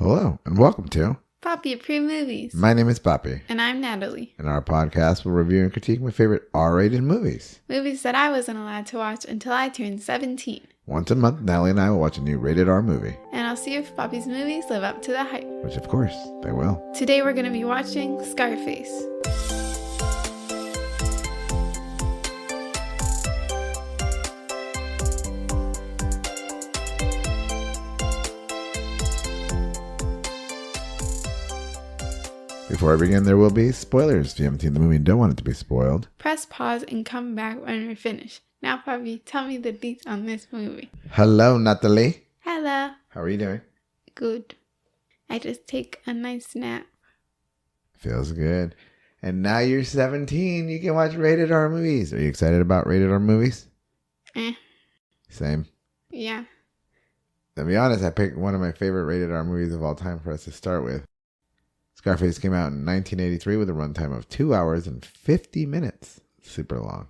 Hello, and welcome to Papi Approved Movies. My name is Papi. And I'm Natalie. In our podcast, we'll review and critique my favorite R-rated movies. Movies that I wasn't allowed to watch until I turned 17. Once a month, Natalie and I will watch a new rated R movie. And I'll see if Papi's movies live up to the hype. Which, of course, they will. Today we're going to be watching Scarface. Before I begin, there will be spoilers. If you haven't seen the movie and don't want it to be spoiled, Press pause and come back when we're finished. Now, Papi, tell me the deets on this movie. Hello, Natalie. Hello. How are you doing? Good. I just take a nice nap. Feels good. And now you're 17, you can watch rated R movies. Are you excited about rated R movies? Same. Yeah. To be honest, I picked one of my favorite rated R movies of all time for us to start with. Scarface came out in 1983 with a runtime of 2 hours and 50 minutes. Super long.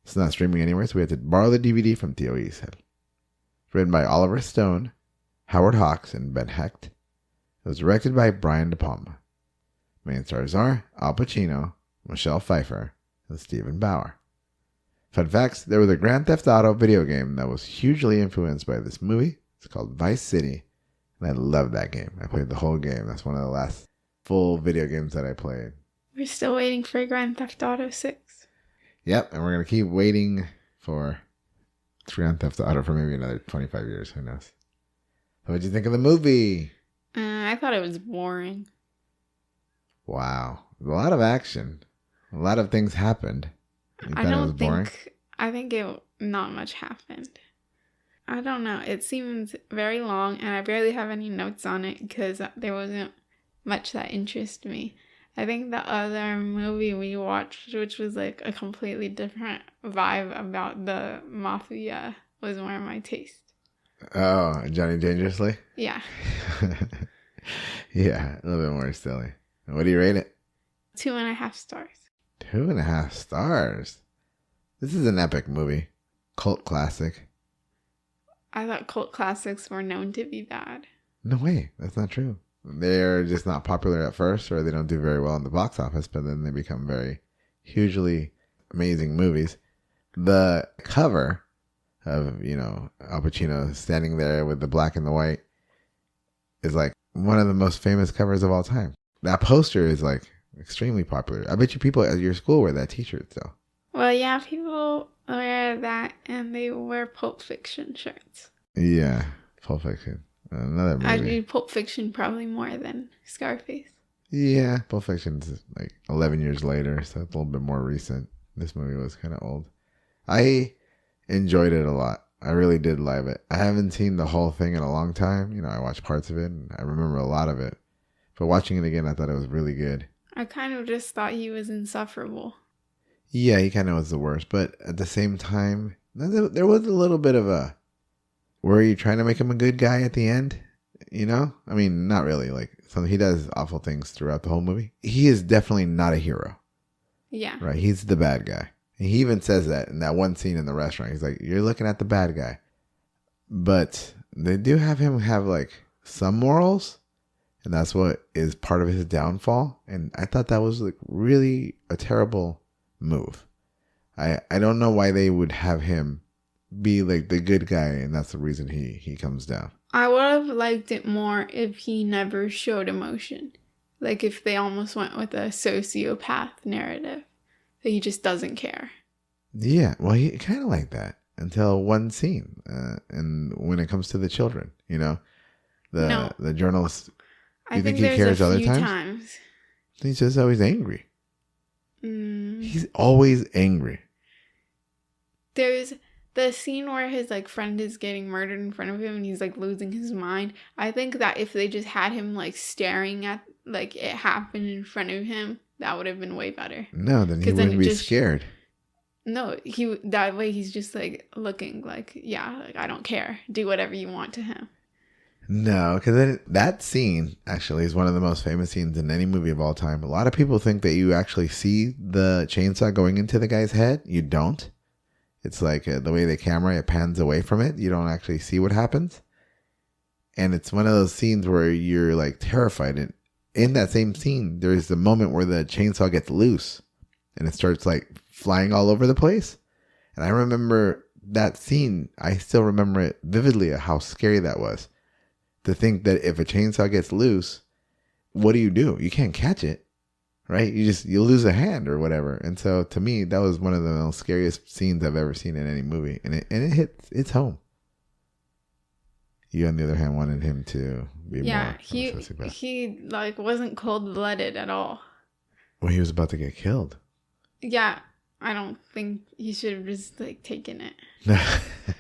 It's not streaming anywhere, so we had to borrow the DVD from Theo Easthead. Written by Oliver Stone, Howard Hawks, and Ben Hecht. It was directed by Brian De Palma. Main stars are Al Pacino, Michelle Pfeiffer, and Stephen Bauer. Fun facts, there was a Grand Theft Auto video game that was hugely influenced by this movie. It's called Vice City, and I loved that game. I played the whole game. That's one of the last full video games that I played. We're still waiting for Grand Theft Auto 6. Yep, and we're going to keep waiting for Grand Theft Auto for maybe another 25 years. Who knows? So what'd you think of the movie? I thought it was boring. Wow. A lot of action. A lot of things happened. You thought it was boring? I think not much happened. I don't know. It seems very long, and I barely have any notes on it because there wasn't much that interested me. I think the other movie we watched, which was like a completely different vibe about the mafia, was more my taste. Oh, Johnny Dangerously? Yeah. Yeah, a little bit more silly. What do you rate it? 2.5 stars. 2.5 stars? This is an epic movie. Cult classic. I thought cult classics were known to be bad. No way. That's not true. They're just not popular at first, or they don't do very well in the box office, but then they become very hugely amazing movies. The cover of, Al Pacino standing there with the black and the white is like one of the most famous covers of all time. That poster is like extremely popular. I bet you people at your school wear that t-shirt though. Well, yeah, people wear that and they wear Pulp Fiction shirts. Yeah, Pulp Fiction. Another movie. I do Pulp Fiction probably more than Scarface. Yeah, Pulp Fiction's like 11 years later, so it's a little bit more recent. This movie was kind of old. I enjoyed it a lot. I really did love it. I haven't seen the whole thing in a long time. I watched parts of it and I remember a lot of it. But watching it again, I thought it was really good. I kind of just thought he was insufferable. Yeah, he kind of was the worst. But at the same time, there was a little bit of a... Were you trying to make him a good guy at the end? I mean, not really. He does awful things throughout the whole movie. He is definitely not a hero. Yeah. Right? He's the bad guy. And he even says that in that one scene in the restaurant. He's like, you're looking at the bad guy. But they do have him have some morals. And that's what is part of his downfall. And I thought that was really a terrible move. I don't know why they would have him be the good guy, and that's the reason he comes down. I would have liked it more if he never showed emotion. If they almost went with a sociopath narrative. That he just doesn't care. Yeah, well, he kind of like that until one scene. And when it comes to the children, the journalist. I think he cares other times? He's just always angry. He's always angry. There's the scene where his friend is getting murdered in front of him and he's losing his mind. I think that if they just had him staring at it happen in front of him, that would have been way better. No, then he wouldn't be scared. No, that way he's just looking I don't care. Do whatever you want to him. No, because that scene actually is one of the most famous scenes in any movie of all time. A lot of people think that you actually see the chainsaw going into the guy's head. You don't. It's the way the camera, it pans away from it. You don't actually see what happens. And it's one of those scenes where you're like terrified. And in that same scene, there's the moment where the chainsaw gets loose and it starts like flying all over the place. And I remember that scene. I still remember it vividly, how scary that was. To think that if a chainsaw gets loose, what do? You can't catch it, right? You lose a hand or whatever. And so to me, that was one of the most scariest scenes I've ever seen in any movie. And it's home. You, on the other hand, wanted him to be more sociopath. He like wasn't cold-blooded at all. Well, he was about to get killed. Yeah, I don't think he should have just like taken it.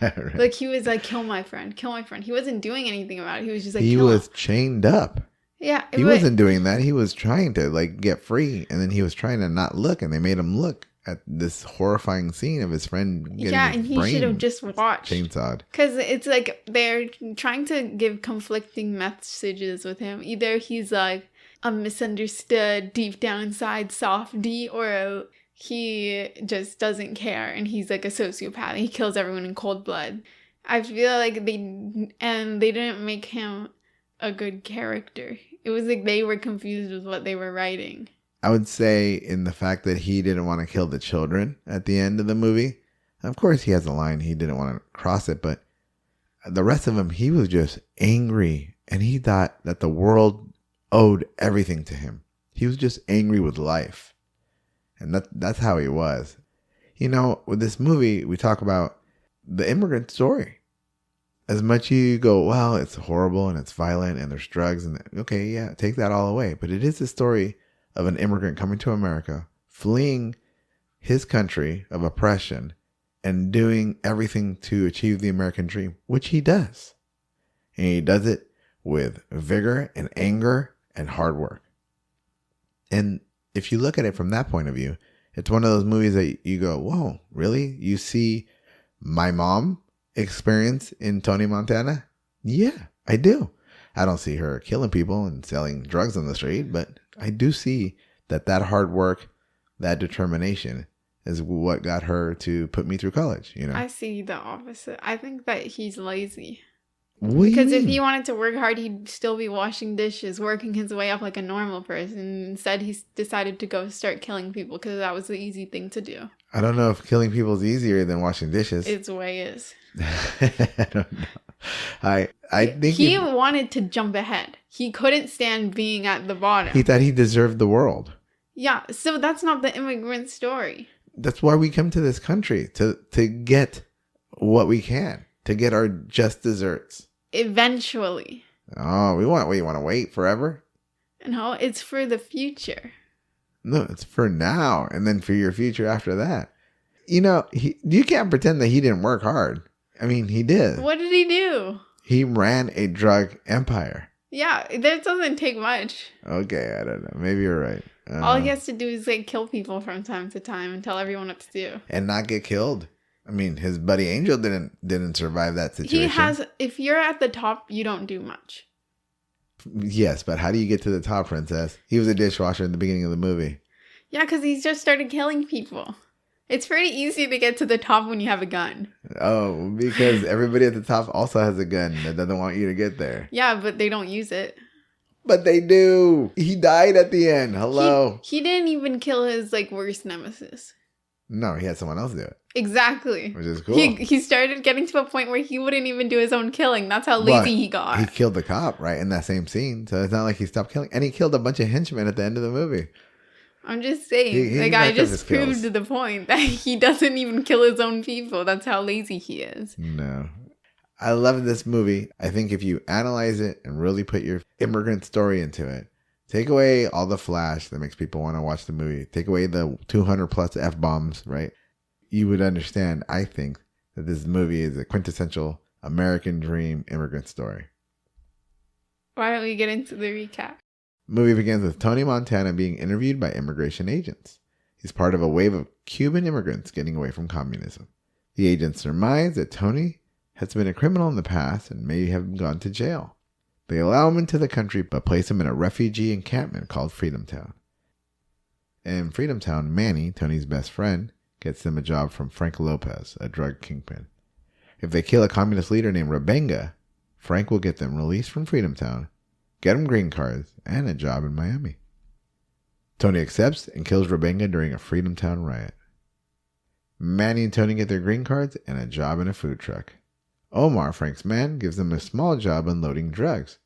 Right. Like he was like, kill my friend. He wasn't doing anything about it. He was just like, he was chained up. Yeah, he wasn't doing that. He was trying to like get free, and then he was trying to not look, and they made him look at this horrifying scene of his friend getting and he should have just watched. Chainsawed. Because it's like they're trying to give conflicting messages with him. Either he's like a misunderstood, deep down inside softie, or he just doesn't care and he's like a sociopath and he kills everyone in cold blood. I feel like they didn't make him a good character. It was like they were confused with what they were writing. I would say in the fact that he didn't want to kill the children at the end of the movie. Of course, he has a line. He didn't want to cross it, but the rest of him, he was just angry, and he thought that the world owed everything to him. He was just angry with life, and that's how he was. You know, with this movie, we talk about the immigrant story. As much you go, well, it's horrible and it's violent and there's drugs, and okay, yeah, take that all away. But it is a story of an immigrant coming to America, fleeing his country of oppression, and doing everything to achieve the American dream, which he does. And he does it with vigor and anger and hard work. And if you look at it from that point of view, it's one of those movies that you go, whoa, really? You see my mom experience in Tony Montana? Yeah, I do. I don't see her killing people and selling drugs on the street, but I do see that hard work, that determination is what got her to put me through college, you know? I see the opposite. I think that he's lazy. What because do you if mean? he wanted to work hard, he'd still be washing dishes, working his way up like a normal person. Instead, he decided to go start killing people because that was the easy thing to do. I don't know if killing people is easier than washing dishes. Its way is. I don't know. I think he wanted to jump ahead. He couldn't stand being at the bottom. He thought he deserved the world. Yeah, so that's not the immigrant story. That's why we come to this country, to get what we can, to get our just desserts. Eventually. Oh, you want to wait forever? No, it's for the future. No, it's for now, and then for your future after that. You know, you can't pretend that he didn't work hard. I mean, he did. What did he do? He ran a drug empire. Yeah, that doesn't take much. Okay, I don't know. Maybe you're right. All he has to do is like kill people from time to time and tell everyone what to do. And not get killed. I mean, his buddy Angel didn't survive that situation. If you're at the top, you don't do much. Yes, but how do you get to the top, princess? He was a dishwasher in the beginning of the movie. Yeah, because he's just started killing people. It's pretty easy to get to the top when you have a gun. Oh, because everybody at the top also has a gun that doesn't want you to get there. Yeah, but they don't use it. But they do. He died at the end. Hello. He didn't even kill his like worst nemesis. No, he had someone else do it. Exactly. Which is cool. He started getting to a point where he wouldn't even do his own killing. That's how lazy he got. He killed the cop, right, in that same scene. So it's not like he stopped killing. And he killed a bunch of henchmen at the end of the movie. I'm just saying. I just proved the point that he doesn't even kill his own people. That's how lazy he is. No. I love this movie. I think if you analyze it and really put your immigrant story into it, take away all the flash that makes people want to watch the movie, take away the 200 plus F-bombs, right? You would understand, I think, that this movie is a quintessential American dream immigrant story. Why don't we get into the recap? Movie begins with Tony Montana being interviewed by immigration agents. He's part of a wave of Cuban immigrants getting away from communism. The agents surmise that Tony has been a criminal in the past and may have gone to jail. They allow him into the country but place him in a refugee encampment called Freedom Town. In Freedom Town, Manny, Tony's best friend, gets them a job from Frank Lopez, a drug kingpin. If they kill a communist leader named Rebenga, Frank will get them released from Freedom Town, get them green cards, and a job in Miami. Tony accepts and kills Rebenga during a Freedom Town riot. Manny and Tony get their green cards and a job in a food truck. Omar, Frank's man, gives them a small job unloading drugs,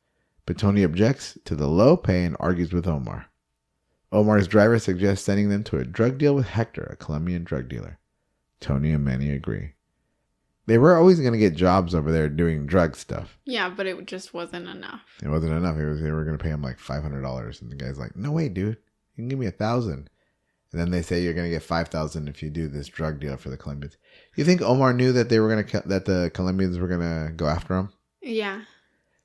but Tony objects to the low pay and argues with Omar. Omar's driver suggests sending them to a drug deal with Hector, a Colombian drug dealer. Tony and Manny agree. They were always going to get jobs over there doing drug stuff. Yeah, but it just wasn't enough. It wasn't enough. They were going to pay him like $500. And the guy's like, no way, dude. You can give me $1,000. And then they say you're going to get $5,000 if you do this drug deal for the Colombians. You think Omar knew that they were going to that the Colombians were going to go after him? Yeah.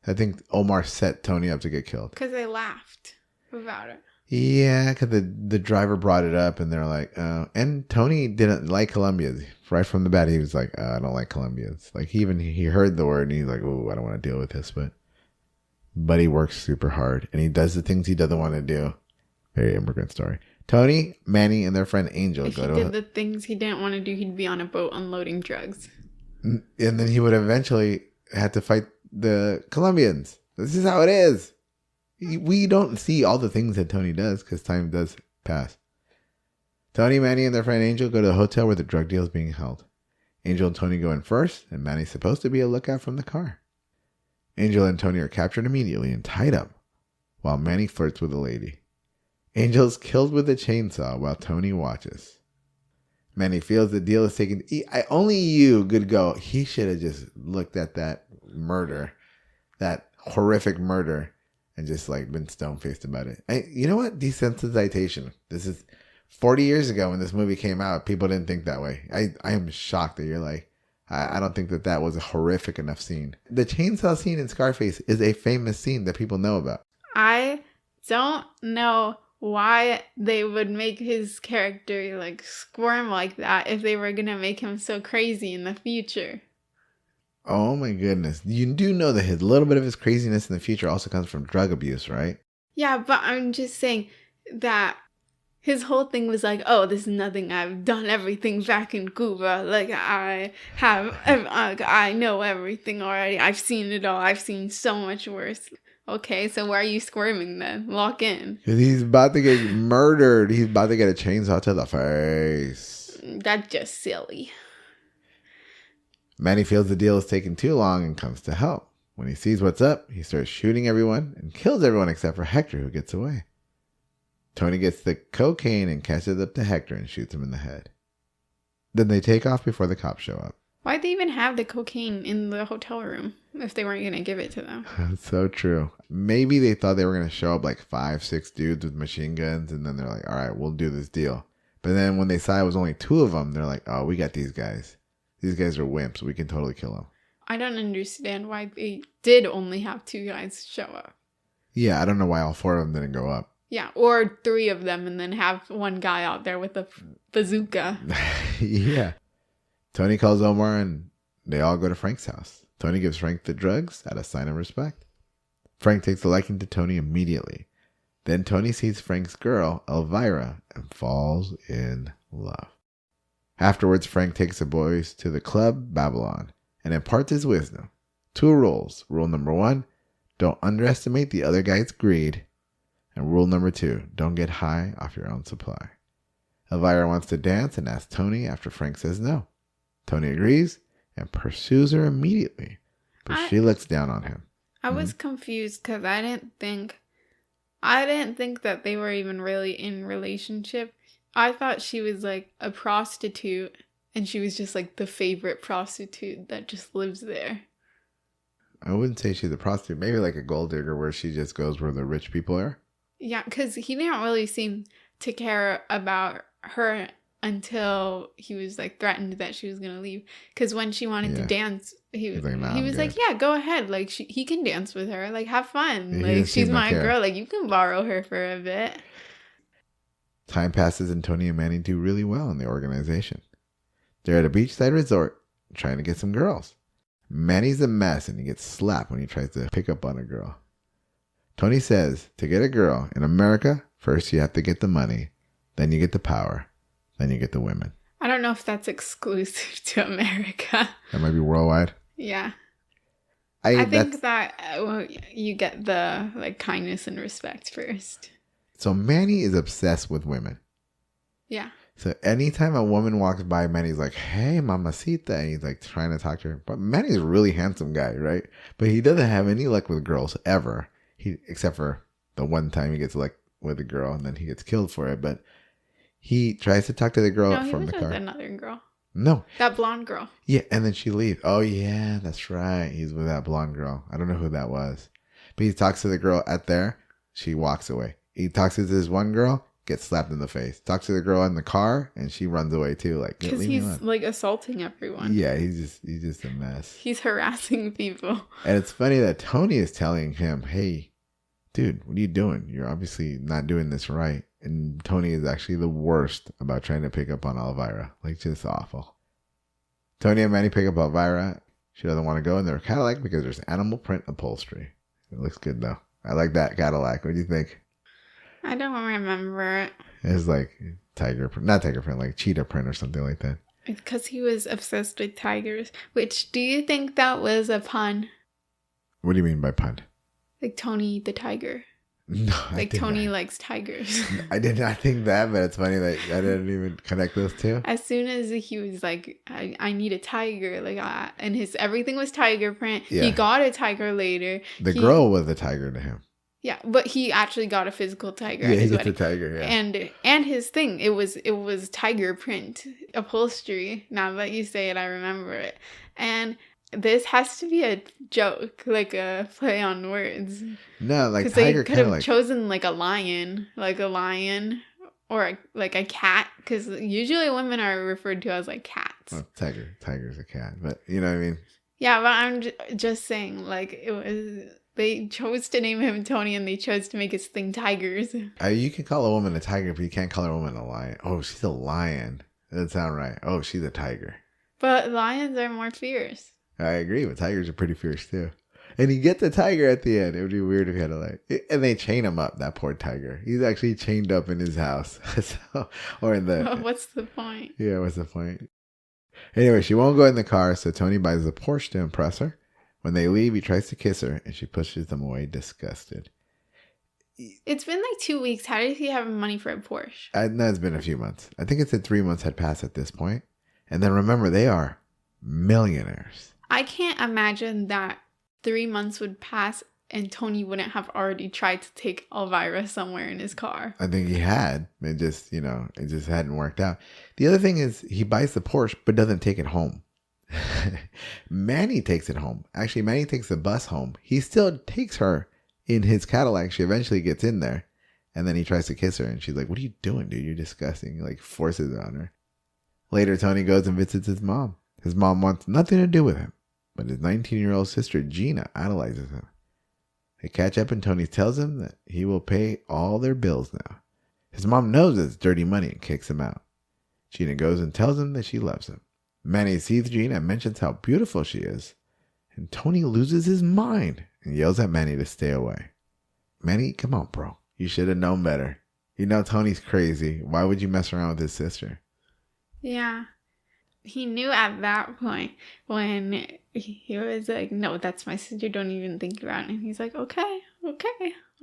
I think Omar set Tony up to get killed. Because they laughed about it. Yeah, because the driver brought it up and they're like, and Tony didn't like Colombians. Right from the bat, he was like, I don't like Colombians. Like he heard the word and he's like, oh, I don't want to deal with this. But he works super hard and he does the things he doesn't want to do. Very immigrant story. Tony, Manny, and their friend Angel if he did the things he didn't want to do, he'd be on a boat unloading drugs. And then he would eventually have to fight the Colombians. This is how it is. We don't see all the things that Tony does because time does pass. Tony, Manny, and their friend Angel go to the hotel where the drug deal is being held. Angel and Tony go in first, and Manny's supposed to be a lookout from the car. Angel and Tony are captured immediately and tied up, while Manny flirts with a lady. Angel's killed with a chainsaw while Tony watches. Manny feels the deal is taken. Only you could go. He should have just looked at that murder, that horrific murder, and just like been stone-faced about it. You know what? Desensitization. This is 40 years ago when this movie came out. People didn't think that way. I am shocked that you're like, I don't think that was a horrific enough scene. The chainsaw scene in Scarface is a famous scene that people know about. I don't know why they would make his character like squirm like that if they were going to make him so crazy in the future. Oh my goodness. You do know that a little bit of his craziness in the future also comes from drug abuse, right? Yeah, but I'm just saying that his whole thing was like, oh, this is nothing. I've done everything back in Cuba. Like, I know everything already. I've seen it all. I've seen so much worse. Okay, so why are you squirming then? Lock in. Because he's about to get murdered. He's about to get a chainsaw to the face. That's just silly. Manny feels the deal is taking too long and comes to help. When he sees what's up, he starts shooting everyone and kills everyone except for Hector, who gets away. Tony gets the cocaine and catches up to Hector and shoots him in the head. Then they take off before the cops show up. Why'd they even have the cocaine in the hotel room if they weren't going to give it to them? That's so true. Maybe they thought they were going to show up like 5-6 dudes with machine guns, and then they're like, all right, we'll do this deal. But then when they saw it was only 2 of them, they're like, oh, we got these guys. These guys are wimps. We can totally kill them. I don't understand why they did only have 2 guys show up. Yeah, I don't know why all 4 of them didn't go up. Yeah, or 3 of them and then have 1 guy out there with a bazooka. Yeah. Tony calls Omar and they all go to Frank's house. Tony gives Frank the drugs out of sign of respect. Frank takes a liking to Tony immediately. Then Tony sees Frank's girl, Elvira, and falls in love. Afterwards, Frank takes the boys to the club, Babylon, and imparts his wisdom. 2 rules. Rule number 1, don't underestimate the other guy's greed. And rule number 2, don't get high off your own supply. Elvira wants to dance and asks Tony after Frank says no. Tony agrees and pursues her immediately, but she looks down on him. I was confused because I didn't think that they were even really in relationship. I thought she was like a prostitute and she was just like the favorite prostitute that just lives there. I wouldn't say she's a prostitute. Maybe like a gold digger where she just goes where the rich people are. Yeah, because he didn't really seem to care about her until he was like threatened that she was going to leave. Because when she wanted to dance, he was like, yeah, go ahead. Like he can dance with her. Like have fun. Like she's my girl. Like you can borrow her for a bit. Time passes and Tony and Manny do really well in the organization. They're at a beachside resort trying to get some girls. Manny's a mess and he gets slapped when he tries to pick up on a girl. Tony says to get a girl in America, first you have to get the money, then you get the power, then you get the women. I don't know if that's exclusive to America. That might be worldwide. Yeah. I think that you get the like kindness and respect first. So Manny is obsessed with women. Yeah. So anytime a woman walks by, Manny's like, "Hey, mamacita," and he's like trying to talk to her. But Manny's a really handsome guy, right? But he doesn't have any luck with girls ever. Except for the one time he gets luck with a girl, and then he gets killed for it. But he tries to talk to the girl from the car. With another girl. No. That blonde girl. Yeah, and then she leaves. Oh, yeah, that's right. He's with that blonde girl. I don't know who that was. But he talks to the girl at there. She walks away. He talks to this one girl, gets slapped in the face. Talks to the girl in the car, and she runs away too. Like, because he's like assaulting everyone. Yeah, he's just a mess. He's harassing people. And it's funny that Tony is telling him, "Hey, dude, what are you doing? You're obviously not doing this right." And Tony is actually the worst about trying to pick up on Elvira. Like, just awful. Tony and Manny pick up Elvira. She doesn't want to go in their Cadillac because there's animal print upholstery. It looks good though. I like that Cadillac. What do you think? I don't remember it. It's like not tiger print, like cheetah print or something like that. It's because he was obsessed with tigers. Which, do you think that was a pun? What do you mean by pun? Like Tony the tiger. No, like Tony likes tigers. I did not think that, but it's funny that I didn't even connect those two. As soon as he was like, I need a tiger, and his everything was tiger print. Yeah. He got a tiger later. The girl was a tiger to him. Yeah, but he actually got a physical tiger. Yeah, he gets a tiger. Yeah, and his thing, it was tiger print upholstery. Now that you say it, I remember it. And this has to be a joke, like a play on words. No, like because they could have chosen like a lion, or like a cat, because usually women are referred to as like cats. Well, tiger's a cat, but you know what I mean. Yeah, but I'm just saying, like, it was. They chose to name him Tony, and they chose to make his thing tigers. You can call a woman a tiger, but you can't call a woman a lion. Oh, she's a lion. That doesn't sound right. Oh, she's a tiger. But lions are more fierce. I agree, but tigers are pretty fierce too. And you get the tiger at the end. It would be weird if you had to and they chain him up, that poor tiger. He's actually chained up in his house. Or in the... Well, what's the point? Yeah, what's the point? Anyway, she won't go in the car, so Tony buys the Porsche to impress her. When they leave, he tries to kiss her, and she pushes them away, disgusted. It's been like 2 weeks. How did he have money for a Porsche? No, it's been a few months. I think it said 3 months had passed at this point. And then remember, they are millionaires. I can't imagine that 3 months would pass and Tony wouldn't have already tried to take Elvira somewhere in his car. I think he had. It just, it just hadn't worked out. The other thing is he buys the Porsche, but doesn't take it home. Manny takes it home. Actually, Manny takes the bus home. He still takes her in his Cadillac. She eventually gets in there, and then he tries to kiss her, and she's like, "What are you doing, dude? You're disgusting." Like, forces it on her. Later, Tony goes and visits his mom. His mom wants nothing to do with him, but his 19-year-old sister, Gina, idolizes him. They catch up, and Tony tells him that he will pay all their bills now. His mom knows it's dirty money and kicks him out. Gina goes and tells him that she loves him. Manny sees Gina and mentions how beautiful she is. And Tony loses his mind and yells at Manny to stay away. Manny, come on, bro. You should have known better. You know Tony's crazy. Why would you mess around with his sister? Yeah. He knew at that point when he was like, "No, that's my sister. Don't even think about it." And he's like, okay.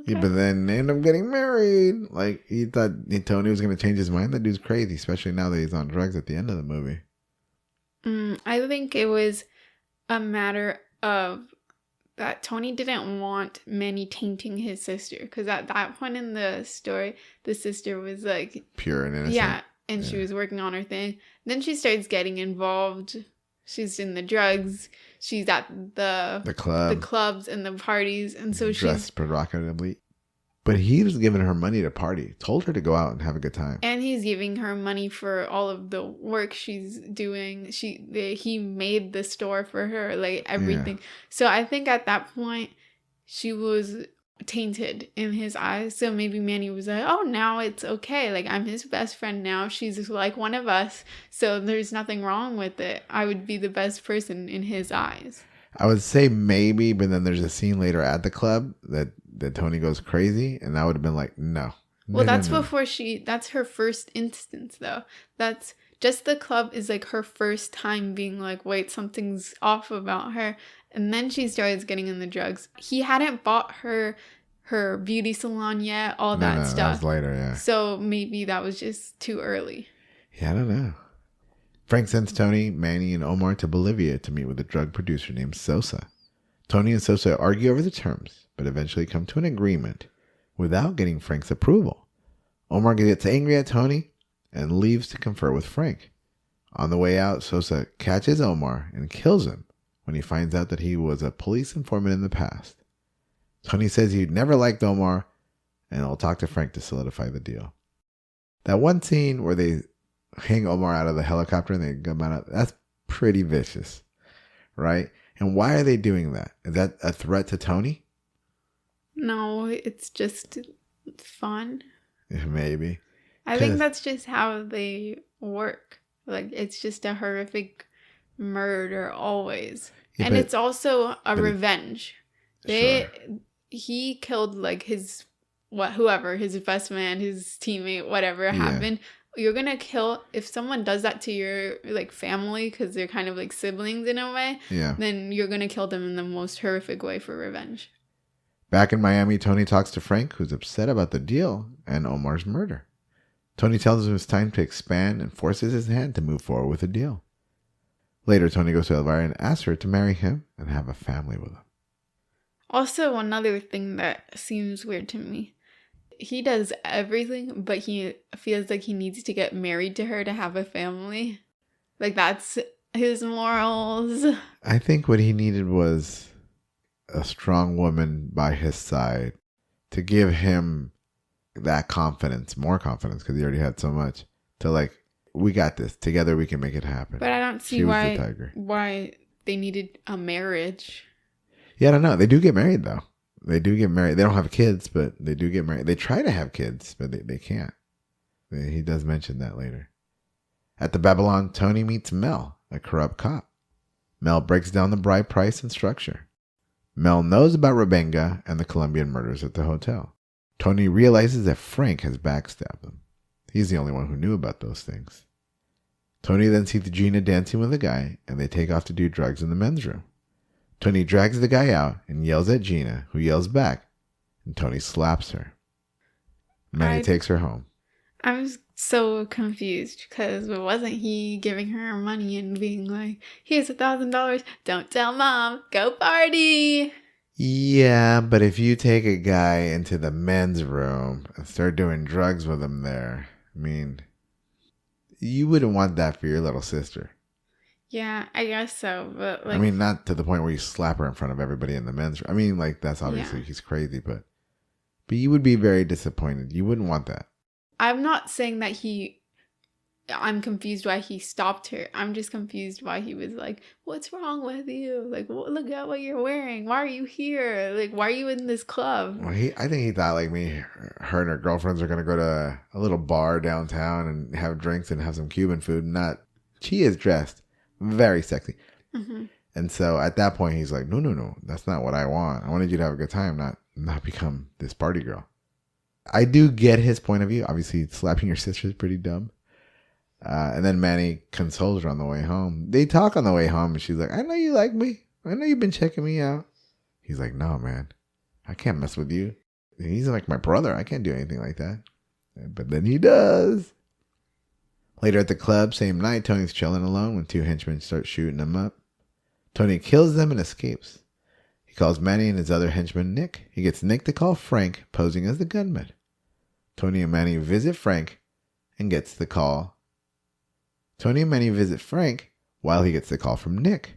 Yeah, but then they end up getting married. Like, he thought Tony was going to change his mind. That dude's crazy, especially now that he's on drugs at the end of the movie. I think it was a matter of that Tony didn't want Manny tainting his sister. Because at that point in the story, the sister was like... pure and innocent. Yeah, and she was working on her thing. Then she starts getting involved. She's in the drugs. She's at the clubs and the parties. And so she's... dressed provocatively. But he was giving her money to party. Told her to go out and have a good time. And he's giving her money for all of the work she's doing. He made the store for her, like everything. Yeah. So I think at that point, she was tainted in his eyes. So maybe Manny was like, "Oh, now it's okay. Like, I'm his best friend now. She's like one of us. So there's nothing wrong with it. I would be the best person in his eyes." I would say maybe, but then there's a scene later at the club that Tony goes crazy, and I would have been like, no. Well, that's before that's her first instance, though. That's just the club is like her first time being like, wait, something's off about her. And then she starts getting in the drugs. He hadn't bought her beauty salon yet, all that stuff. That was later, yeah. So maybe that was just too early. Yeah, I don't know. Frank sends Tony, Manny, and Omar to Bolivia to meet with a drug producer named Sosa. Tony and Sosa argue over the terms, but eventually come to an agreement without getting Frank's approval. Omar gets angry at Tony and leaves to confer with Frank. On the way out, Sosa catches Omar and kills him when he finds out that he was a police informant in the past. Tony says he'd never liked Omar and will talk to Frank to solidify the deal. That one scene where they hang Omar out of the helicopter and they come out, that's pretty vicious, right? And why are they doing that? Is that a threat to Tony? No, it's just fun. Maybe. I think that's just how they work. Like, it's just a horrific murder always. Yeah, and it's also a revenge. He killed like his whoever, his best man, his teammate, whatever happened. You're gonna kill if someone does that to your like family because they're kind of like siblings in a way. Yeah. Then you're gonna kill them in the most horrific way for revenge. Back in Miami, Tony talks to Frank, who's upset about the deal and Omar's murder. Tony tells him it's time to expand and forces his hand to move forward with a deal. Later, Tony goes to Elvira and asks her to marry him and have a family with him. Also, another thing that seems weird to me. He does everything, but he feels like he needs to get married to her to have a family. Like, that's his morals. I think what he needed was a strong woman by his side to give him that confidence, more confidence, because he already had so much, to like, we got this. Together we can make it happen. But I don't see why they needed a marriage. Yeah, I don't know. They do get married, though. They do get married. They don't have kids, but they do get married. They try to have kids, but they can't. He does mention that later. At the Babylon, Tony meets Mel, a corrupt cop. Mel breaks down the bride price and structure. Mel knows about Rebenga and the Colombian murders at the hotel. Tony realizes that Frank has backstabbed him. He's the only one who knew about those things. Tony then sees Gina dancing with a guy, and they take off to do drugs in the men's room. Tony drags the guy out and yells at Gina, who yells back, and Tony slaps her. Manny takes her home. I was so confused because wasn't he giving her money and being like, here's $1,000, don't tell mom, go party? Yeah, but if you take a guy into the men's room and start doing drugs with him there, I mean, you wouldn't want that for your little sister. Yeah, I guess so, but like... I mean, not to the point where you slap her in front of everybody in the men's room. I mean, like, that's obviously, he's crazy, but you would be very disappointed. You wouldn't want that. I'm not saying that I'm confused why he stopped her. I'm just confused why he was like, what's wrong with you? Like, look at what you're wearing. Why are you here? Like, why are you in this club? Well, I think he thought like me, her and her girlfriends are going to go to a little bar downtown and have drinks and have some Cuban food. She is dressed very sexy. Mm-hmm. And so at that point, he's like, no, that's not what I want. I wanted you to have a good time, not become this party girl. I do get his point of view. Obviously, slapping your sister is pretty dumb. And then Manny consoles her on the way home. They talk on the way home, and she's like, I know you like me. I know you've been checking me out. He's like, no, man. I can't mess with you. He's like my brother. I can't do anything like that. But then he does. Later at the club, same night, Tony's chilling alone when two henchmen start shooting him up. Tony kills them and escapes. He calls Manny and his other henchman, Nick. He gets Nick to call Frank, posing as the gunman. Tony and Manny visit Frank and gets the call. Tony and Manny visit Frank while he gets the call from Nick.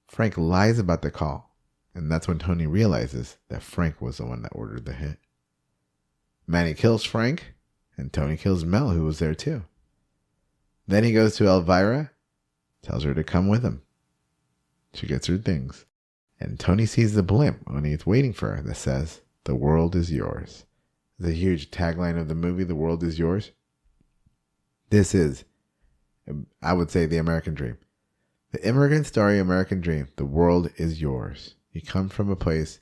Frank lies about the call, and that's when Tony realizes that Frank was the one that ordered the hit. Manny kills Frank, and Tony kills Mel, who was there too. Then he goes to Elvira, tells her to come with him. She gets her things. And Tony sees the blimp when he's waiting for her that says, "The world is yours." The huge tagline of the movie, "The world is yours." This is, I would say, the American dream. The immigrant story, American dream. The world is yours. You come from a place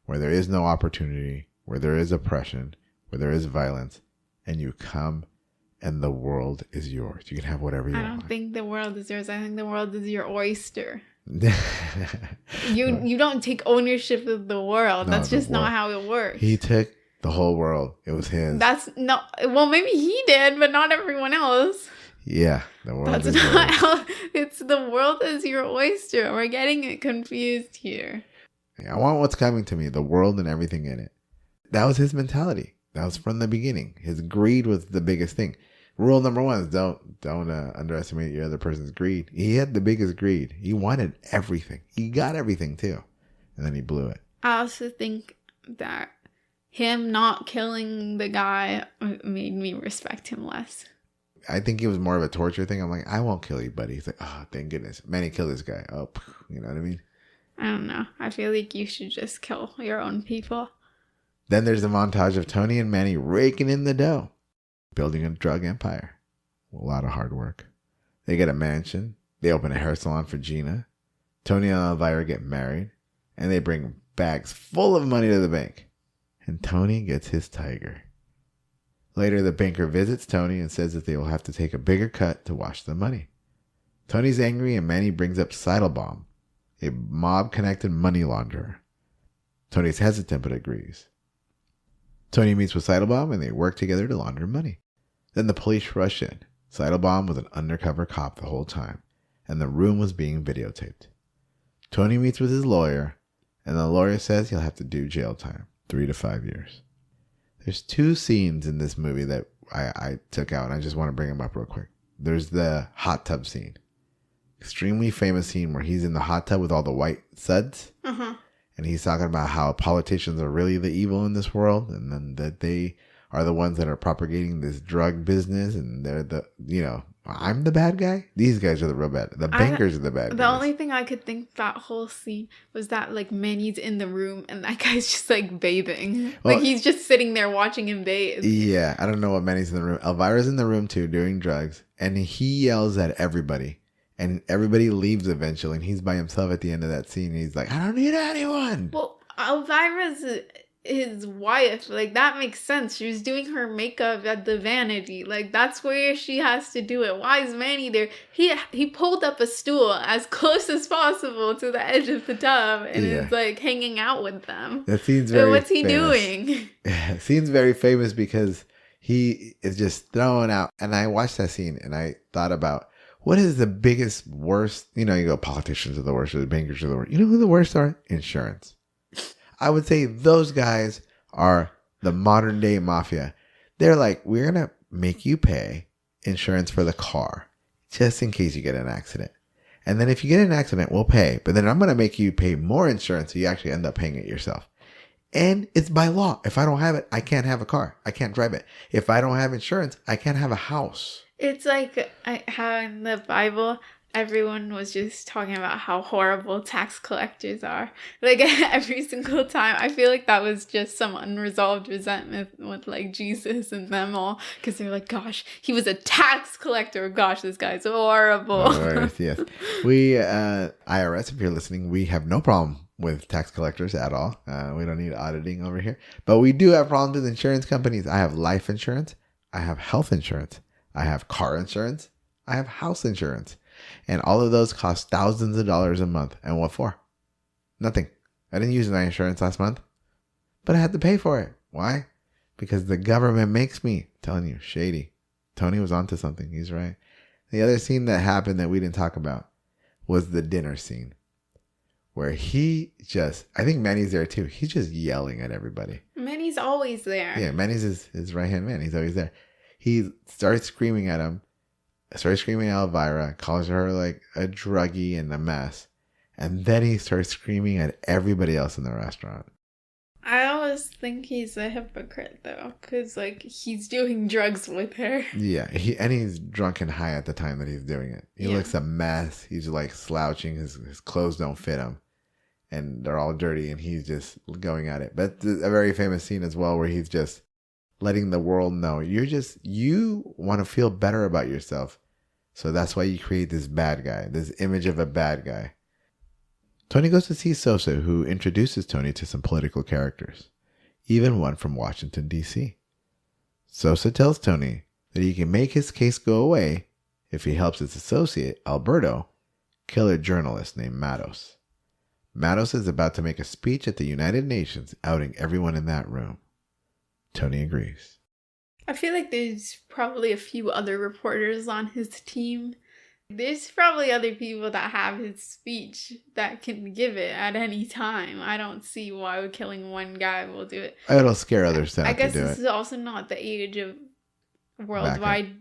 where there is no opportunity, where there is oppression, where there is violence, and you come and the world is yours. You can have whatever you want. I don't think the world is yours. I think the world is your oyster. You don't take ownership of the world. No, That's the just not world. how it works. He took the whole world. It was his. That's no. Well, maybe he did, but not everyone else. Yeah, the world That's is not yours. how. It's the world is your oyster. We're getting it confused here. I want what's coming to me, the world and everything in it. That was his mentality. That was from the beginning. His greed was the biggest thing. Rule number one is don't underestimate your other person's greed. He had the biggest greed. He wanted everything. He got everything too, and then he blew it. I also think that him not killing the guy made me respect him less. I think it was more of a torture thing. I'm like, I won't kill you, buddy. He's like, oh, thank goodness. Manny killed this guy. Oh, you know what I mean? I don't know. I feel like you should just kill your own people. Then there's the montage of Tony and Manny raking in the dough, building a drug empire. A lot of hard work. They get a mansion. They open a hair salon for Gina. Tony and Elvira get married. And they bring bags full of money to the bank. And Tony gets his tiger. Later, the banker visits Tony and says that they will have to take a bigger cut to wash the money. Tony's angry and Manny brings up Seidelbaum, a mob-connected money launderer. Tony's hesitant but agrees. Tony meets with Seidelbaum and they work together to launder money. Then the police rush in. Seidelbaum was an undercover cop the whole time, and the room was being videotaped. Tony meets with his lawyer, and the lawyer says he'll have to do jail time, 3 to 5 years. There's 2 scenes in this movie that I took out, and I just want to bring them up real quick. There's the hot tub scene. Extremely famous scene where he's in the hot tub with all the white suds. Uh-huh. And he's talking about how politicians are really the evil in this world, and then that they are the ones that are propagating this drug business, and they're the, I'm the bad guy. These guys are the real bad. The bankers are the bad guys. The only thing I could think that whole scene was that like Manny's in the room and that guy's just like bathing. Well, like he's just sitting there watching him bathe. Yeah, I don't know what Manny's in the room. Elvira's in the room too doing drugs, and he yells at everybody. And everybody leaves eventually, and he's by himself at the end of that scene. And he's like, I don't need anyone. Well, Elvira's his wife. Like, that makes sense. She was doing her makeup at the vanity. Like, that's where she has to do it. Why is Manny there? He pulled up a stool as close as possible to the edge of the tub and is, like, hanging out with them. That scene's very what's he famous. Doing? Scene's very famous because he is just thrown out. And I watched that scene, and I thought about, what is the biggest worst? You go, politicians are the worst, or the bankers are the worst. You know who the worst are? Insurance. I would say those guys are the modern day mafia. They're like, we're going to make you pay insurance for the car just in case you get in an accident. And then if you get in an accident, we'll pay. But then I'm going to make you pay more insurance so you actually end up paying it yourself. And it's by law. If I don't have it, I can't have a car. I can't drive it. If I don't have insurance, I can't have a house. It's like how in the Bible, everyone was just talking about how horrible tax collectors are. Like, every single time. I feel like that was just some unresolved resentment with, like, Jesus and them all. Because they're like, gosh, he was a tax collector. Gosh, this guy's horrible. Yes. We, IRS, if you're listening, we have no problem with tax collectors at all. We don't need auditing over here. But we do have problems with insurance companies. I have life insurance. I have health insurance. I have car insurance. I have house insurance. And all of those cost thousands of dollars a month. And what for? Nothing. I didn't use my insurance last month, but I had to pay for it. Why? Because the government makes me. I'm telling you, shady. Tony was onto something. He's right. The other scene that happened that we didn't talk about was the dinner scene, where I think Manny's there too. He's just yelling at everybody. Manny's always there. Yeah, Manny's his right-hand man. He's always there. He starts screaming at him. Starts screaming at Elvira, calls her like a druggie and a mess. And then he starts screaming at everybody else in the restaurant. I always think he's a hypocrite though, because like he's doing drugs with her. Yeah, he's drunk and high at the time that he's doing it. He looks a mess. He's like slouching. His clothes don't fit him. And they're all dirty and he's just going at it. But a very famous scene as well where he's just letting the world know you want to feel better about yourself. So that's why you create this bad guy, this image of a bad guy. Tony goes to see Sosa, who introduces Tony to some political characters, even one from Washington, D.C. Sosa tells Tony that he can make his case go away if he helps his associate, Alberto, killer journalist named Matos. Matos is about to make a speech at the United Nations, outing everyone in that room. Tony agrees. I feel like there's probably a few other reporters on his team. There's probably other people that have his speech that can give it at any time. I don't see why killing one guy will do it. It'll scare others I down to guess do this it. is also not the age of worldwide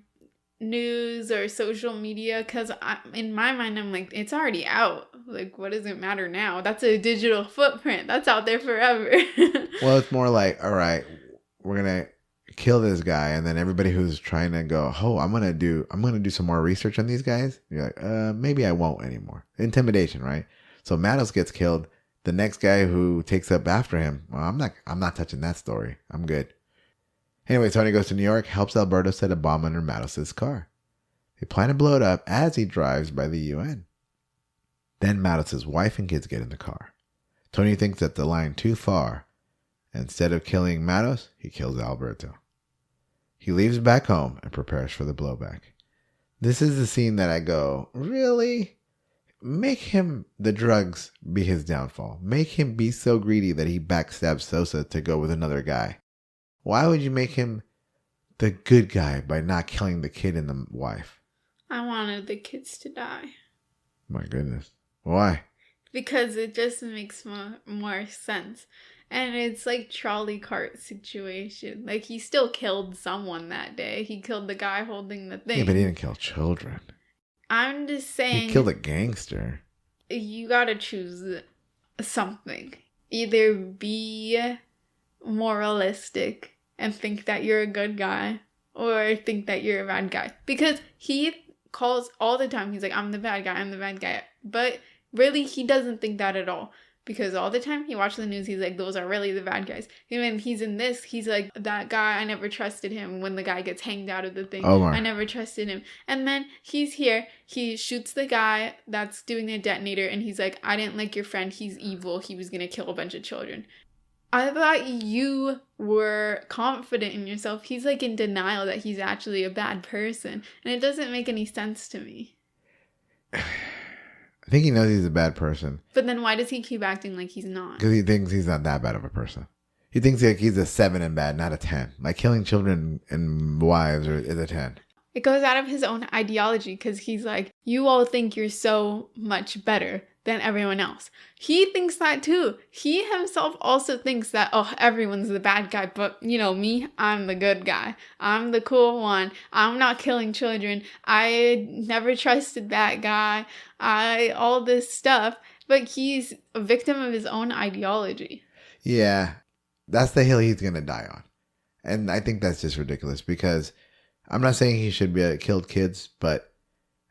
news or social media, because in my mind I'm like, it's already out. Like, what does it matter now? That's a digital footprint that's out there forever. Well, it's more like, all right, we're gonna kill this guy, and then everybody who's trying to go, oh, I'm gonna do some more research on these guys, you're like, maybe I won't anymore. Intimidation, right? So Matos gets killed. The next guy who takes up after him, well, I'm not touching that story. I'm good. Anyway, Tony goes to New York, helps Alberto set a bomb under Matos' car. They plan to blow it up as he drives by the UN. Then Matos' wife and kids get in the car. Tony thinks that's the line too far. Instead of killing Matos, he kills Alberto. He leaves back home and prepares for the blowback. This is the scene that I go, really? Make him the drugs be his downfall. Make him be so greedy that he backstabs Sosa to go with another guy. Why would you make him the good guy by not killing the kid and the wife? I wanted the kids to die. My goodness. Why? Because it just makes more sense. And it's like trolley cart situation. Like, he still killed someone that day. He killed the guy holding the thing. Yeah, but he didn't kill children. I'm just saying. He killed a gangster. You gotta choose something. Either be moralistic and think that you're a good guy, or think that you're a bad guy. Because he calls all the time, he's like, I'm the bad guy. But really, he doesn't think that at all. Because all the time he watches the news, he's like, those are really the bad guys. And when he's in this, he's like, that guy, I never trusted him. When the guy gets hanged out of the thing, Omar. I never trusted him. And then he's here, he shoots the guy that's doing the detonator, and he's like, I didn't like your friend, he's evil, he was gonna kill a bunch of children. I thought you were confident in yourself. He's like in denial that he's actually a bad person. And it doesn't make any sense to me. I think he knows he's a bad person. But then why does he keep acting like he's not? Because he thinks he's not that bad of a person. He thinks like he's a 7 in bad, not a 10. Like killing children and wives is a 10. It goes out of his own ideology, because he's like, you all think you're so much better than everyone else. He thinks that too. He himself also thinks that, oh, everyone's the bad guy, but me, I'm the good guy. I'm the cool one. I'm not killing children. I never trusted that guy. All this stuff. But he's a victim of his own ideology. Yeah, that's the hill he's going to die on. And I think that's just ridiculous, because I'm not saying he should be killed kids, but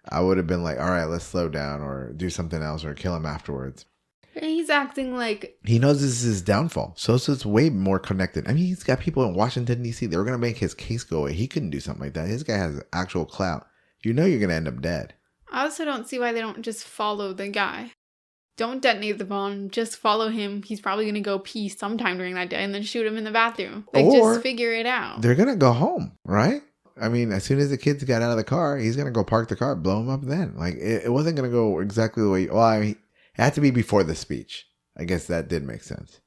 I would have been like, all right, let's slow down or do something else or kill him afterwards. He's acting like... He knows this is his downfall. Sosa's way more connected. I mean, he's got people in Washington, D.C. They were going to make his case go away. He couldn't do something like that. His guy has actual clout. You're going to end up dead. I also don't see why they don't just follow the guy. Don't detonate the bomb. Just follow him. He's probably going to go pee sometime during that day and then shoot him in the bathroom. Just figure it out. They're going to go home, right? I mean, as soon as the kids got out of the car, he's going to go park the car, blow him up then. Like, it wasn't going to go exactly the way... Well, I mean, it had to be before the speech. I guess that did make sense.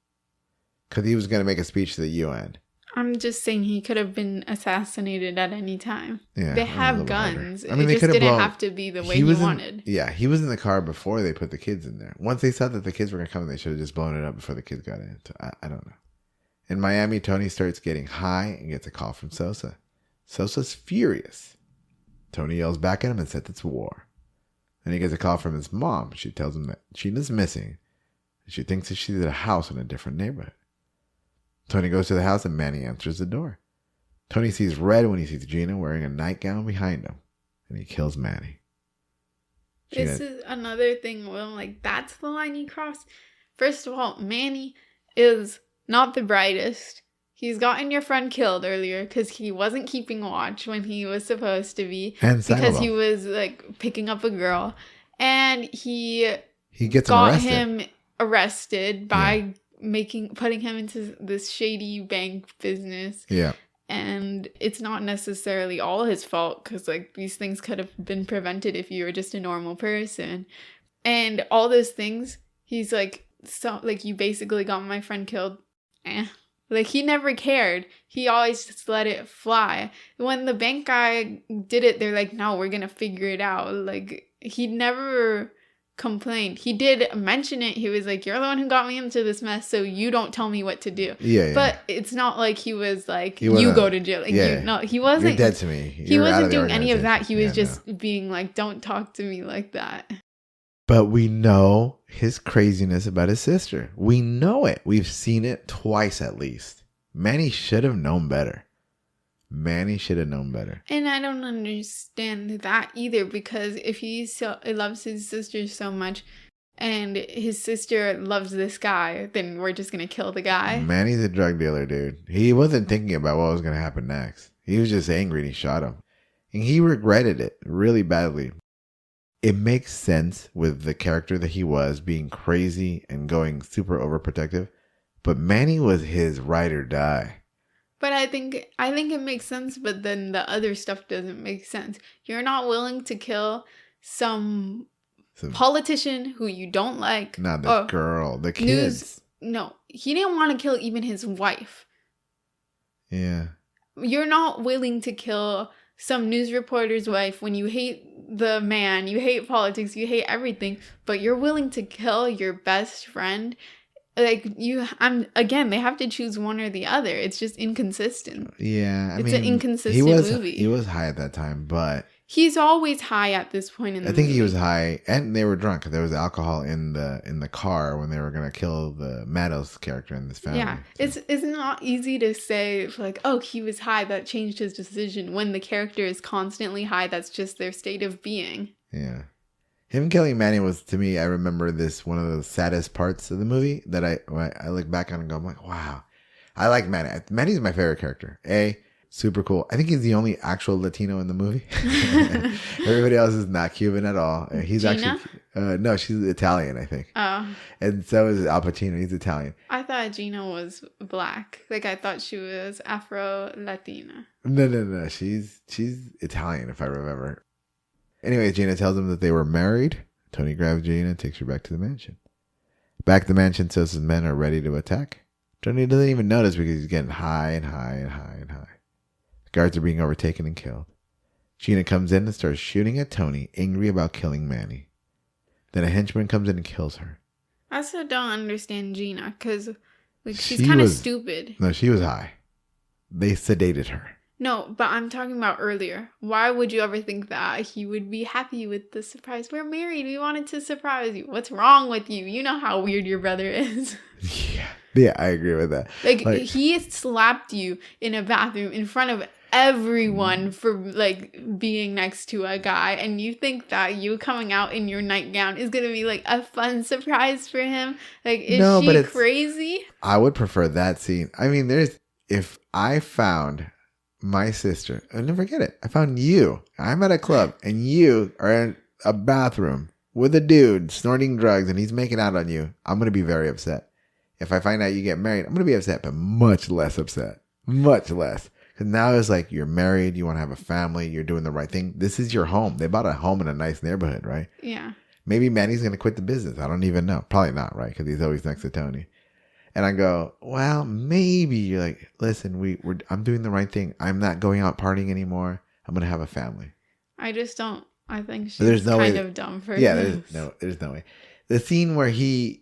Because he was going to make a speech to the UN. I'm just saying he could have been assassinated at any time. Yeah, they have guns. Harder. I mean, it just didn't have to be the way he wanted. Yeah, he was in the car before they put the kids in there. Once they saw that the kids were going to come, they should have just blown it up before the kids got in. So I don't know. In Miami, Tony starts getting high and gets a call from Sosa. Sosa's furious. Tony yells back at him and says it's war. Then he gets a call from his mom. She tells him that Gina's missing. She thinks that she's at a house in a different neighborhood. Tony goes to the house and Manny answers the door. Tony sees red when he sees Gina wearing a nightgown behind him. And he kills Manny. This is another thing where I'm like, that's the line you cross. First of all, Manny is not the brightest. He's gotten your friend killed earlier because he wasn't keeping watch when he was supposed to be. And because he was like picking up a girl. And he gets him arrested by putting him into this shady bank business. Yeah. And it's not necessarily all his fault, because like these things could have been prevented if you were just a normal person. And all those things, he's like, so, like, you basically got my friend killed. Like, he never cared. He always just let it fly. When the bank guy did it, they're like, no, we're going to figure it out. Like, he never complained. He did mention it. He was like, you're the one who got me into this mess, so you don't tell me what to do. Yeah. But it's not like he was like, you go to jail. Like, no, he wasn't. You're dead to me. He wasn't doing any of that. He was just being like, don't talk to me like that. But we know his craziness about his sister. We know it. We've seen it twice at least. Manny should have known better. And I don't understand that either, because if he loves his sister so much and his sister loves this guy, then we're just going to kill the guy. Manny's a drug dealer, dude. He wasn't thinking about what was going to happen next. He was just angry and he shot him. And he regretted it really badly. It makes sense with the character that he was, being crazy and going super overprotective. But Manny was his ride or die. But I think it makes sense, but then the other stuff doesn't make sense. You're not willing to kill some politician who you don't like. Not the girl, the kids. No, he didn't want to kill even his wife. Yeah. You're not willing to kill some news reporter's wife when you hate the man, you hate politics, you hate everything, but you're willing to kill your best friend. Like, again, they have to choose one or the other. It's just inconsistent. Yeah, it's an inconsistent movie. He was high at that time, but he's always high at this point in the movie. I think he was high, and they were drunk. There was alcohol in the car when they were gonna kill the Maddow's character in this family. Yeah, so. It's not easy to say like, oh, he was high, that changed his decision, when the character is constantly high. That's just their state of being. Yeah. Him killing Manny was, to me, I remember this one of the saddest parts of the movie that I look back on and go, I'm like, wow. I like Manny. Manny's my favorite character. Super cool. I think he's the only actual Latino in the movie. Everybody else is not Cuban at all. He's Gina? actually, no, she's Italian, I think. Oh. And so is Al Pacino. He's Italian. I thought Gina was black. Like, I thought she was Afro-Latina. No. She's Italian, if I remember. Anyway, Gina tells him that they were married. Tony grabs Gina and takes her back to the mansion. Back at the mansion, says his men are ready to attack. Tony doesn't even notice because he's getting high and high and high and high. The guards are being overtaken and killed. Gina comes in and starts shooting at Tony, angry about killing Manny. Then a henchman comes in and kills her. I still don't understand Gina, because she's kind of stupid. No, she was high. They sedated her. No, but I'm talking about earlier. Why would you ever think that he would be happy with the surprise? We're married. We wanted to surprise you. What's wrong with you? You know how weird your brother is. Yeah, I agree with that. Like, he slapped you in a bathroom in front of everyone for, like, being next to a guy. And you think that you coming out in your nightgown is going to be, like, a fun surprise for him? Like, is she crazy? I would prefer that scene. I mean, if I found my sister, I'll never forget it. I found you. I'm at a club and you are in a bathroom with a dude snorting drugs and he's making out on you. I'm going to be very upset. If I find out you get married, I'm going to be upset, but much less upset. Much less. Because now it's like you're married, you want to have a family, you're doing the right thing. This is your home. They bought a home in a nice neighborhood, right? Yeah. Maybe Manny's going to quit the business. I don't even know. Probably not, right? Because he's always next to Tony. And I go, well, maybe you're like, listen, I'm doing the right thing. I'm not going out partying anymore. I'm going to have a family. I just don't. I think she's kind of dumb for this. There's no way. The scene where she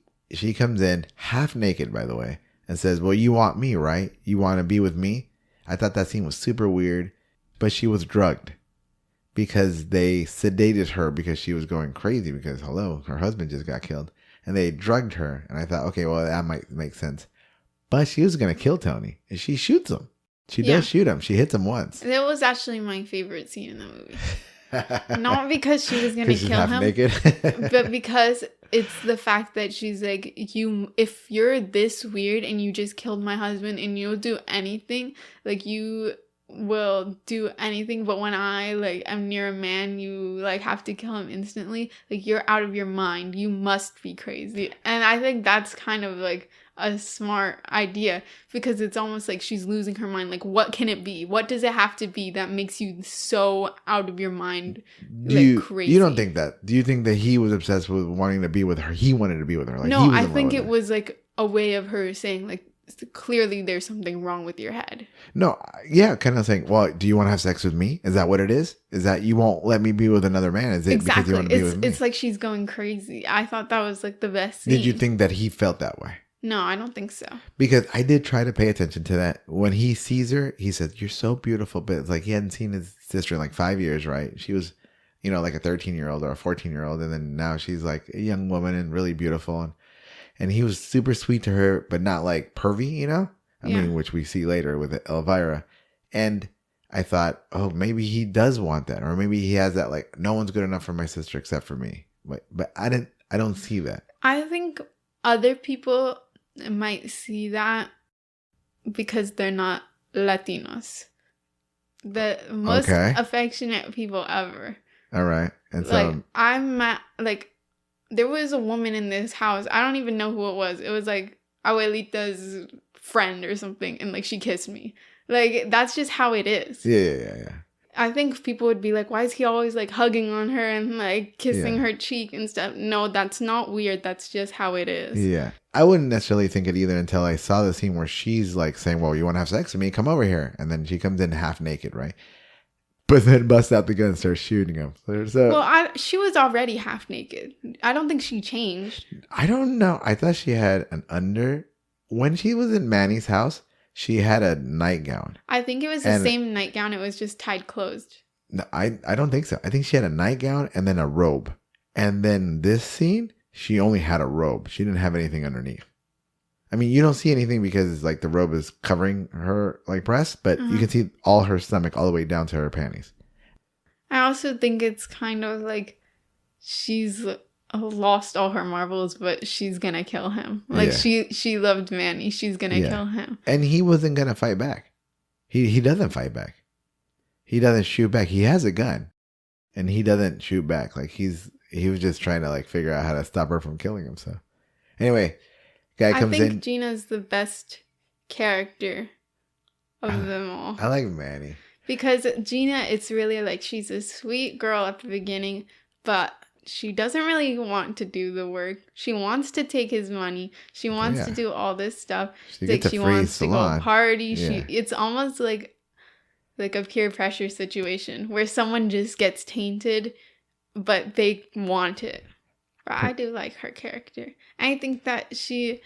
comes in half naked, by the way, and says, well, you want me, right? You want to be with me? I thought that scene was super weird, but she was drugged because they sedated her because she was going crazy because, hello, her husband just got killed. And they drugged her. And I thought, okay, well, that might make sense. But she was going to kill Tony. And she shoots him. She does shoot him. She hits him once. That was actually my favorite scene in the movie. Not because she was going to kill him. Naked. But because it's the fact that she's like, if you're this weird and you just killed my husband and you'll do anything, like you will do anything, but when I am near a man, you have to kill him instantly. Like, you're out of your mind. You must be crazy. And I think that's kind of a smart idea, because it's almost like she's losing her mind. Like, what can it be? What does it have to be that makes you so out of your mind, crazy? You don't think that? Do you think that he was obsessed with wanting to be with her? He wanted to be with her. Like, no, he was I in love think with it her. was like a way of her saying, like, clearly there's something wrong with your head. No, yeah, kind of saying, well, do you want to have sex with me? Is that what it is? Is that you won't let me be with another man? Is it because you want to be with me? It's like she's going crazy. I thought that was like the best scene. Did you think that he felt that way? No, I don't think so. Because I did try to pay attention to that. When he sees her, he says, "You're so beautiful." But it's like he hadn't seen his sister in like 5 years, right? She was, like a 13-year-old or a 14-year-old. And then now she's like a young woman and really beautiful. And he was super sweet to her, but not like pervy, I mean, which we see later with Elvira. And I thought, oh, maybe he does want that. Or maybe he has that, like, no one's good enough for my sister except for me. But I don't see that. I think other people might see that because they're not Latinos. The most affectionate people ever. All right. And so there was a woman in this house. I don't even know who it was. It was like Abuelita's friend or something, and like she kissed me. Like, that's just how it is. Yeah. I think people would be like, why is he always like hugging on her and like kissing her cheek and stuff? No, that's not weird. That's just how it is. Yeah. I wouldn't necessarily think it either until I saw the scene where she's like saying, well, you want to have sex with me? Come over here. And then she comes in half naked, right? But then busts out the gun and starts shooting him. She was already half naked. I don't think she changed. I don't know. I thought she had an under. When she was in Manny's house, she had a nightgown. I think it was the same nightgown. It was just tied closed. No, I don't think so. I think she had a nightgown and then a robe. And then this scene, she only had a robe. She didn't have anything underneath. I mean, you don't see anything because like the robe is covering her like breast, but you can see all her stomach all the way down to her panties. I also think it's kind of like she's lost all her marbles, but she's gonna kill him. Like she loved Manny. She's gonna kill him. And he wasn't gonna fight back. He doesn't fight back. He doesn't shoot back. He has a gun, and he doesn't shoot back. Like he was just trying to like figure out how to stop her from killing him. So anyway, guy comes in. I think Gina's the best character of them all. I like Manny because Gina, it's really like she's a sweet girl at the beginning, but she doesn't really want to do the work. She wants to take his money. She wants to do all this stuff. She wants to go party. Yeah. It's almost like a peer pressure situation where someone just gets tainted, but they want it. But I do like her character. I think that she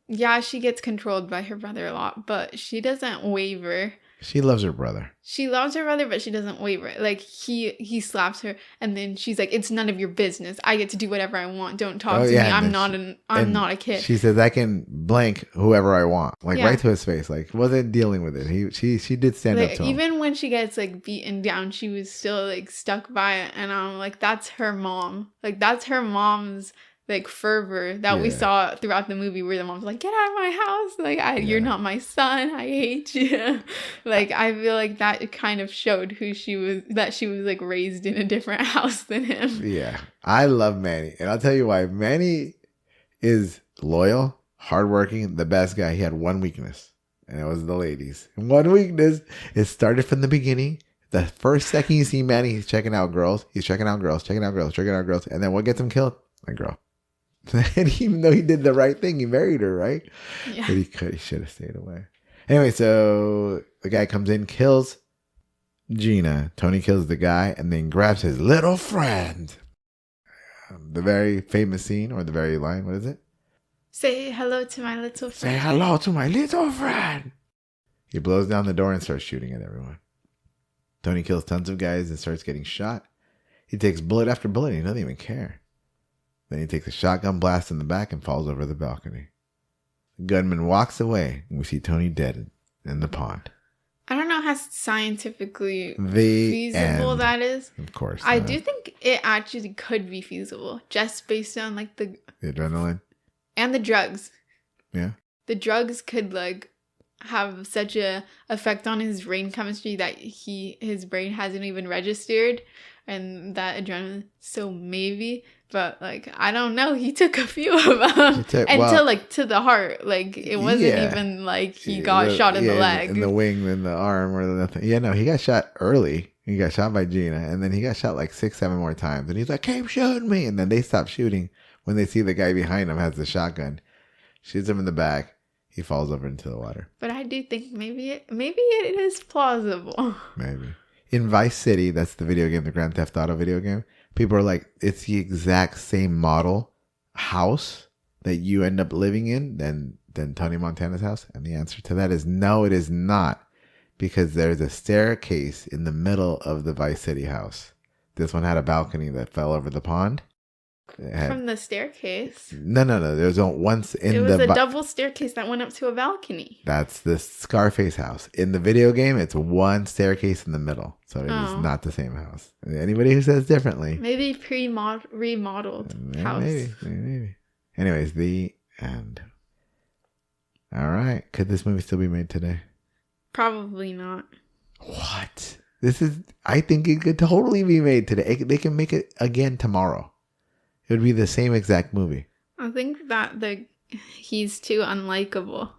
gets controlled by her brother a lot, but she doesn't waver. She loves her brother. She loves her brother, but she doesn't waver. Like, he slaps her, and then she's like, "It's none of your business. I get to do whatever I want. Don't talk to me. I'm not a kid." She says, "I can blank whoever I want." Like, right to his face. Like, wasn't dealing with it. She did stand up to him. Even when she gets, like, beaten down, she was still, like, stuck by it. And I'm like, that's her mom. Like, that's her mom's, like, fervor that we saw throughout the movie, where the mom's like, "Get out of my house. Like, you're not my son. I hate you." Like, I feel like that kind of showed who she was, that she was like raised in a different house than him. Yeah. I love Manny. And I'll tell you why. Manny is loyal, hardworking, the best guy. He had one weakness, and it was the ladies. And one weakness, it started from the beginning. The first second you see Manny, he's checking out girls. He's checking out girls. And then what gets him killed? A girl. And even though he did the right thing, he married her, right? Yeah. But he should have stayed away. Anyway, so the guy comes in, kills Gina. Tony kills the guy and then grabs his little friend. The very famous scene, or the very line, what is it? Say hello to my little friend. Say hello to my little friend. He blows down the door and starts shooting at everyone. Tony kills tons of guys and starts getting shot. He takes bullet after bullet and he doesn't even care. Then he takes a shotgun blast in the back and falls over the balcony. The gunman walks away and we see Tony dead in the pond. I don't know how scientifically feasible that is. Of course. I do think it actually could be feasible, just based on like the adrenaline and the drugs. Yeah. The drugs could like have such a effect on his brain chemistry that his brain hasn't even registered and that adrenaline. So maybe, but like I don't know. He took a few of them, to the heart. Like it wasn't even like he got shot in the leg, in the wing, in the arm, or nothing. Yeah, no, he got shot early. He got shot by Gina, and then he got shot like 6, 7 more times. And he's like, "Keep shooting me!" And then they stop shooting when they see the guy behind him has the shotgun, shoots him in the back. He falls over into the water. But I do think maybe it is plausible. Maybe in Vice City, that's the video game, the Grand Theft Auto video game. People are like, it's the exact same model house that you end up living in than Tony Montana's house, and the answer to that is no, it is not. Because there's a staircase in the middle of the Vice City house. This one had a balcony that fell over the pond. From the staircase? No. There's once in it was a double staircase that went up to a balcony. That's the Scarface house. In the video game, it's one staircase in the middle. So it is not the same house. Anybody who says differently. Maybe remodeled house. Maybe. Anyways, the end. All right. Could this movie still be made today? Probably not. What? I think it could totally be made today. They can make it again tomorrow. It would be the same exact movie. I think that he's too unlikable.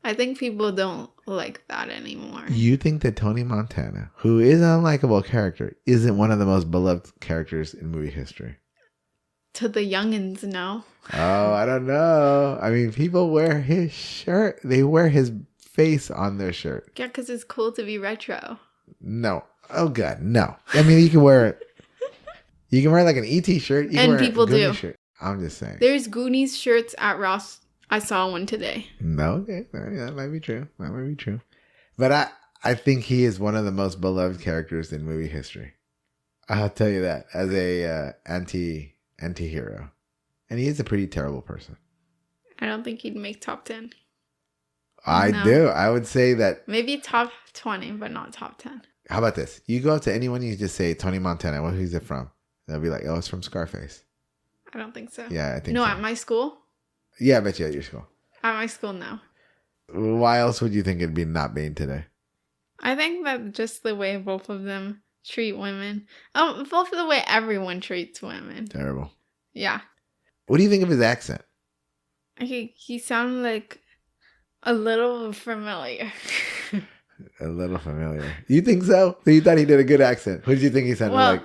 I think people don't like that anymore. You think that Tony Montana, who is an unlikable character, isn't one of the most beloved characters in movie history? To the youngins, no. Oh, I don't know. I mean, people wear his shirt. They wear his face on their shirt. Yeah, because it's cool to be retro. No. Oh, God, no. I mean, you can wear it. You can wear like an ET shirt. You and people do. Shirt. I'm just saying. There's Goonies shirts at Ross. I saw one today. No, okay. That might be true. But I think he is one of the most beloved characters in movie history. I'll tell you that as a anti-hero. And he is a pretty terrible person. I don't think he'd make top 10. I do. I would say that. Maybe top 20, but not top 10. How about this? You go up to anyone, you just say, Tony Montana. Who's it from? They'll be like, oh, it's from Scarface. I don't think so. Yeah, I think so. No, at my school? Yeah, I bet you at your school. At my school, no. Why else would you think it'd be not made today? I think that just the way both of them treat women. Both of the way everyone treats women. Terrible. Yeah. What do you think of his accent? He sounded like a little familiar. A little familiar. You think so? You thought he did a good accent. Who did you think he sounded like?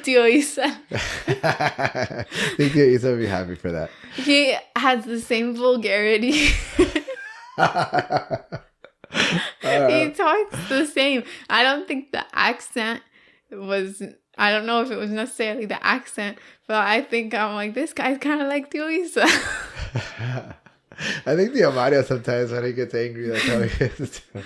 Tio Isa. I think Tio Isa would be happy for that. He has the same vulgarity. He talks the same. I don't think the accent was... I don't know if it was necessarily the accent, but I think I'm like, this guy's kind of like Tio Isa. I think the Mario sometimes when he gets angry, that's how he is too.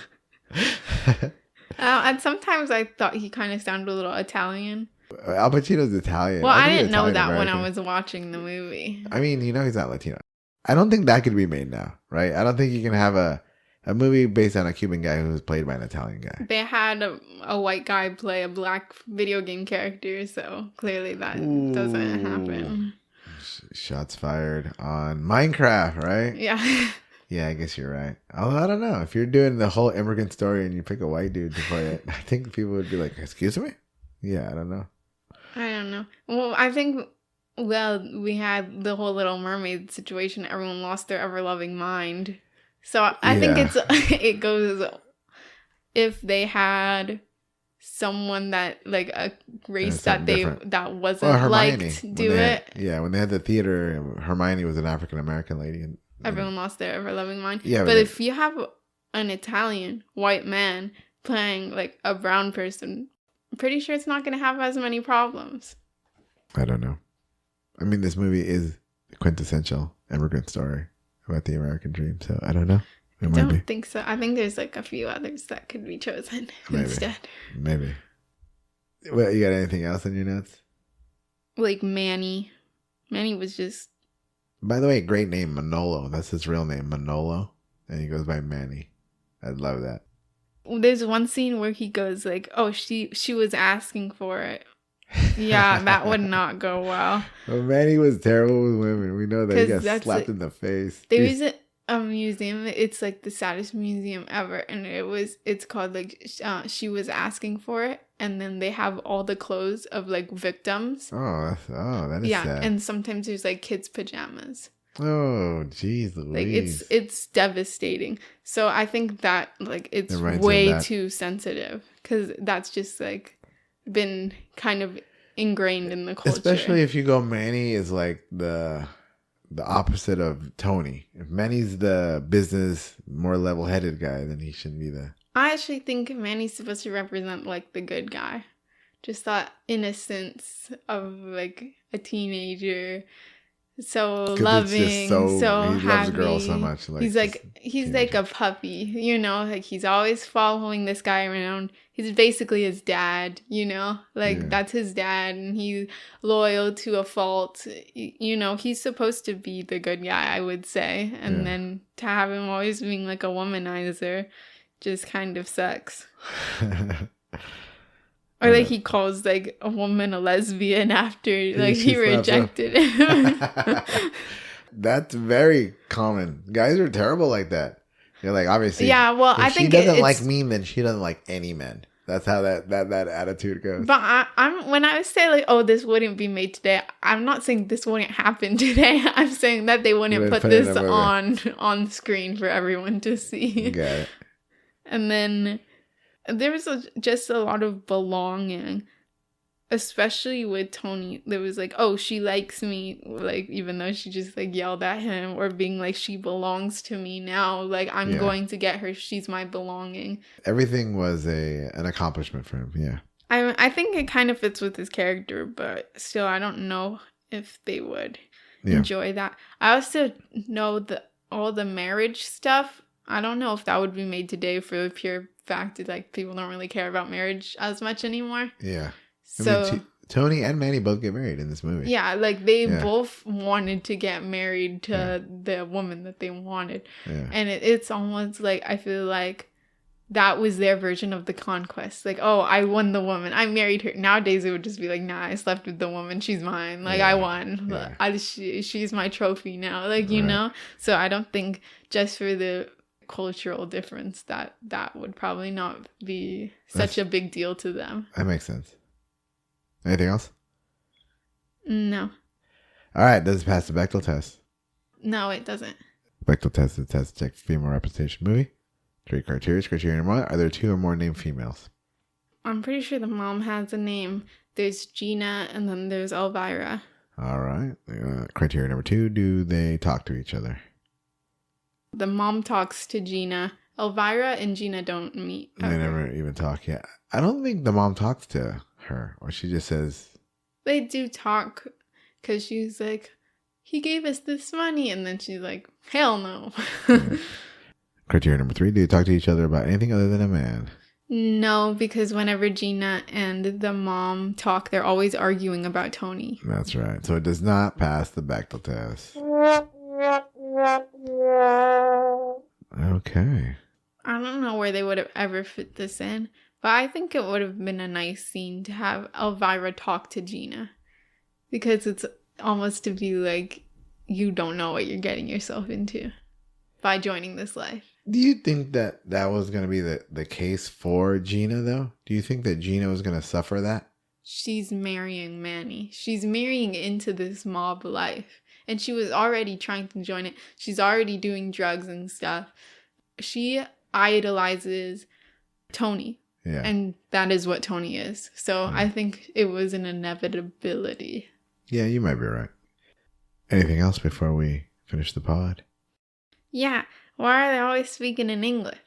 And sometimes I thought he kind of sounded a little Italian. Al Pacino's Italian. Well, I didn't know that when I was watching the movie. I mean, he's not Latino. I don't think that could be made now, right? I don't think you can have a movie based on a Cuban guy who was played by an Italian guy. They had a white guy play a black video game character, so clearly that doesn't happen. Shots fired on Minecraft, right? Yeah. Yeah, I guess you're right. Although, I don't know. If you're doing the whole immigrant story and you pick a white dude to play it, I think people would be like, excuse me? Yeah, I don't know. I don't know. Well, I think, we had the whole Little Mermaid situation. Everyone lost their ever-loving mind. So I think it goes, if they had someone that, like, a race that wasn't liked do it. Yeah, when they had the theater, Hermione was an African-American lady. And everyone lost their ever-loving mind. Yeah, but if you have an Italian white man playing, like, a brown person, I'm pretty sure it's not going to have as many problems. I don't know. I mean, this movie is a quintessential immigrant story about the American dream, so I don't know. I don't think so. I think there's like a few others that could be chosen instead. Maybe. Well, you got anything else in your notes? Like Manny. Manny was just... By the way, great name, Manolo. That's his real name, Manolo. And he goes by Manny. I love that. There's one scene where he goes like, oh, she was asking for it. Yeah, that would not go well. Well, Manny was terrible with women. We know that. He got slapped in the face. There is a museum. It's like the saddest museum ever. And it's called like, she was asking for it. and then they have all the clothes of like victims. That is sad. And sometimes there's like kids' pajamas. Oh, jeez, Louise. Like it's devastating. So I think that like it's Reminds way too sensitive, because that's just like been kind of ingrained in the culture. Especially if you go, Manny is like the opposite of Tony. If Manny's the business, more level-headed guy, then he shouldn't be the... I actually think Manny's supposed to represent like the good guy. Just that innocence of like a teenager. So loving, so he happy. Loves a girl so much. He's like a puppy, you know, like he's always following this guy around. He's basically his dad, you know, like that's his dad, and he's loyal to a fault. You know, he's supposed to be the good guy, I would say. And then to have him always being like a womanizer just kind of sucks. Or like he calls like a woman a lesbian after like he rejected him. That's very common. Guys are terrible like that. You're like, obviously. Yeah, well, I think she doesn't like me, then she doesn't like any men. That's how that attitude goes. But I'm when I say like, oh, this wouldn't be made today, I'm not saying this wouldn't happen today. I'm saying that they wouldn't put this on screen for everyone to see. Got it. And then there was just a lot of belonging, especially with Tony. There was like, oh, she likes me, like, even though she just like yelled at him, or being like, she belongs to me now, like I'm going to get her, she's my belonging. Everything was an accomplishment for him. I think it kind of fits with his character, but still I don't know if they would enjoy that. I also know that all the marriage stuff, I don't know if that would be made today, for the pure fact that like people don't really care about marriage as much anymore. Yeah. So I mean, Tony and Manny both get married in this movie. Yeah, like they both wanted to get married to the woman that they wanted. Yeah. And it's almost like, I feel like that was their version of the conquest. Like, oh, I won the woman, I married her. Nowadays it would just be like, nah, I slept with the woman, she's mine. Like I won. Yeah. She's my trophy now. Like, you know? So I don't think just for the cultural difference that would probably not be such a big deal to them. That makes sense. Anything else? No. All right. Does it pass the Bechdel test? No, it doesn't. Bechdel test is a test to check female representation movie. 3 criteria. Criteria number 1: are there 2 or more named females? I'm pretty sure the mom has a name. There's Gina, and then there's Elvira. All right. Criteria number 2: do they talk to each other? The mom talks to Gina. Elvira and Gina don't meet. They never even talk yet. I don't think the mom talks to her, or she just says... They do talk, because she's like, he gave us this money, and then she's like, hell no. Criteria number 3: do they talk to each other about anything other than a man? No, because whenever Gina and the mom talk, they're always arguing about Tony. That's right. So it does not pass the Bechdel test. Okay. I don't know where they would have ever fit this in, but I think it would have been a nice scene to have Elvira talk to Gina, because it's almost to be like, you don't know what you're getting yourself into by joining this life. Do you think that was going to be the case for Gina, though? Do you think that Gina was going to suffer that? She's marrying Manny. She's marrying into this mob life. And she was already trying to join it. She's already doing drugs and stuff. She idolizes Tony. Yeah. And that is what Tony is. So I think it was an inevitability. Yeah, you might be right. Anything else before we finish the pod? Yeah. Why are they always speaking in English?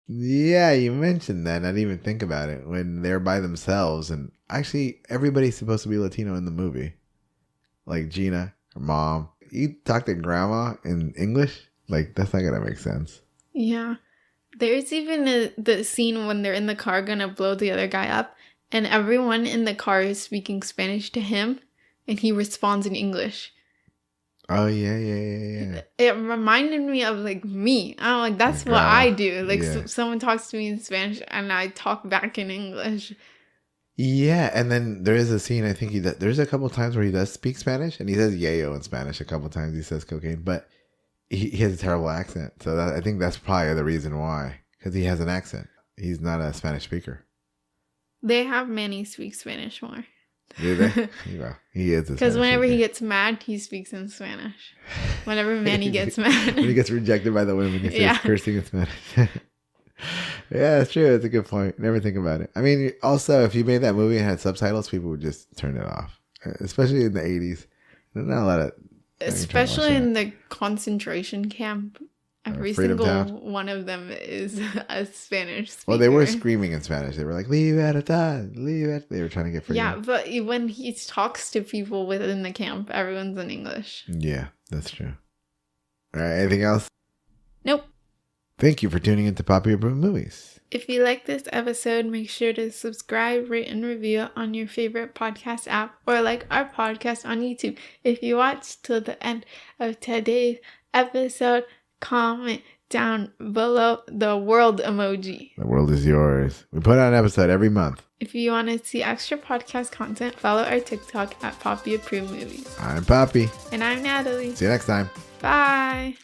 Yeah, you mentioned that. I didn't even think about it when they're by themselves. And actually, everybody's supposed to be Latino in the movie. Like Gina, her mom. You talk to grandma in English? Like, that's not going to make sense. Yeah. There's even the scene when they're in the car going to blow the other guy up. And everyone in the car is speaking Spanish to him. And he responds in English. Oh, yeah. It reminded me of, like, me. I'm like, that's what I do. Like, someone talks to me in Spanish, and I talk back in English. Yeah, and then there is a scene, I think there's a couple times where he does speak Spanish, and he says yayo in Spanish a couple times. He says cocaine, but he has a terrible accent. So I think that's probably the reason why, because he has an accent. He's not a Spanish speaker. They have Manny speak Spanish more. Do they? Well, he is. Because whenever he gets mad, he speaks in Spanish. Whenever Manny gets mad. When he gets rejected by the women, he starts cursing in Spanish. Yeah, it's true. It's a good point. Never think about it. I mean, also, if you made that movie and had subtitles, people would just turn it off. Especially in the 80s. There's not a lot of... Especially in the concentration camp. Every single one of them is a Spanish speaker. Well, they were screaming in Spanish. They were like, libertad, libertad. They were trying to get freedom. Yeah, but when he talks to people within the camp, everyone's in English. Yeah, that's true. All right, anything else? Nope. Thank you for tuning into Papi Approved Movies. If you like this episode, make sure to subscribe, rate, and review on your favorite podcast app or like our podcast on YouTube. If you watched till the end of today's episode, comment down below the world emoji. The world is yours. We put out an episode every month. If you want to see extra podcast content, follow our TikTok at Papi Approved Movies. I'm Papi. And I'm Natalie. See you next time. Bye.